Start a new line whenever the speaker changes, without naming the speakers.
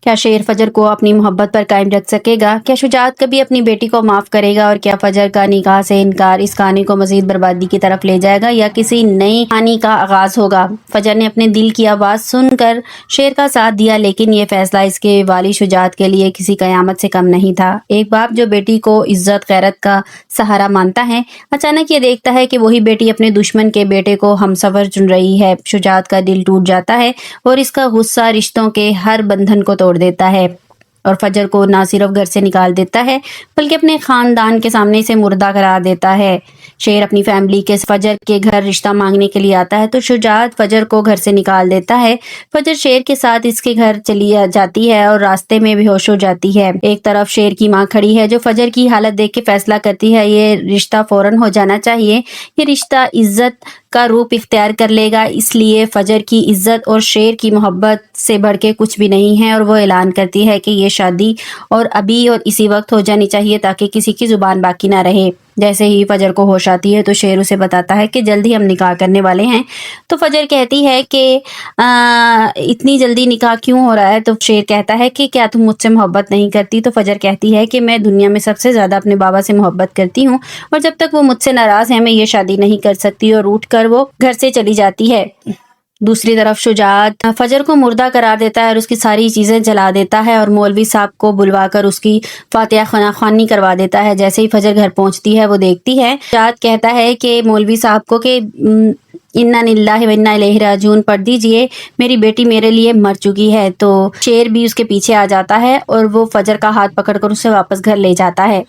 کیا شیر فجر کو اپنی محبت پر قائم رکھ سکے گا؟ کیا شجاعت کبھی اپنی بیٹی کو معاف کرے گا؟ اور کیا فجر کا نکاح سے انکار اس کہانی کو مزید بربادی کی طرف لے جائے گا یا کسی نئی کہانی کا آغاز ہوگا؟ فجر نے اپنے دل کی آواز سن کر شیر کا ساتھ دیا، لیکن یہ فیصلہ اس کے والد شجاعت کے لیے کسی قیامت سے کم نہیں تھا۔ ایک باپ جو بیٹی کو عزت غیرت کا سہارا مانتا ہے، اچانک یہ دیکھتا ہے کہ وہی بیٹی اپنے دشمن کے بیٹے کو ہمسفر چن رہی ہے۔ شجاعت کا دل ٹوٹ جاتا ہے اور اس کا غصہ رشتوں کے ہر بندھن کو توڑ دیتا ہے اور فجر کو نہ صرف گھر سے نکال دیتا ہے بلکہ اپنے خاندان کے سامنے سے مردہ قرار دیتا ہے۔ شیر اپنی فیملی کے فجر کے گھر رشتہ مانگنے کے لیے آتا ہے تو شجاعت فجر کو گھر سے نکال دیتا ہے۔ فجر شیر کے ساتھ اس کے گھر چلی جاتی ہے اور راستے میں بے ہوش ہو جاتی ہے۔ ایک طرف شیر کی ماں کھڑی ہے جو فجر کی حالت دیکھ کے فیصلہ کرتی ہے یہ رشتہ فوراً ہو جانا چاہیے، یہ رشتہ عزت کا روپ اختیار کر لے گا، اس لیے فجر کی عزت اور شیر کی محبت سے بڑھ کے کچھ بھی نہیں ہے اور وہ اعلان کرتی ہے کہ یہ شادی اور ابھی اور اسی وقت ہو جانی چاہیے تاکہ کسی کی زبان باقی نہ رہے۔ جیسے ہی فجر کو ہوش آتی ہے تو شیر اسے بتاتا ہے کہ جلد ہی ہم نکاح کرنے والے ہیں۔ تو فجر کہتی ہے کہ اتنی جلدی نکاح کیوں ہو رہا ہے؟ تو شیر کہتا ہے کہ کیا تم مجھ سے محبت نہیں کرتی؟ تو فجر کہتی ہے کہ میں دنیا میں سب سے زیادہ اپنے بابا سے محبت کرتی ہوں اور جب تک وہ مجھ سے ناراض ہے میں یہ شادی نہیں کر سکتی، اور اٹھ کر وہ گھر سے چلی جاتی ہے۔ دوسری طرف شجاعت فجر کو مردہ قرار دیتا ہے اور اس کی ساری چیزیں جلا دیتا ہے اور مولوی صاحب کو بلوا کر اس کی فاتحہ خوانی کروا دیتا ہے۔ جیسے ہی فجر گھر پہنچتی ہے وہ دیکھتی ہے، شجاعت کہتا ہے کہ مولوی صاحب کو کہ انا للہ و انا الیہ راجعون پڑھ دیجئے، میری بیٹی میرے لیے مر چکی ہے۔ تو شیر بھی اس کے پیچھے آ جاتا ہے اور وہ فجر کا ہاتھ پکڑ کر اسے واپس گھر لے جاتا ہے۔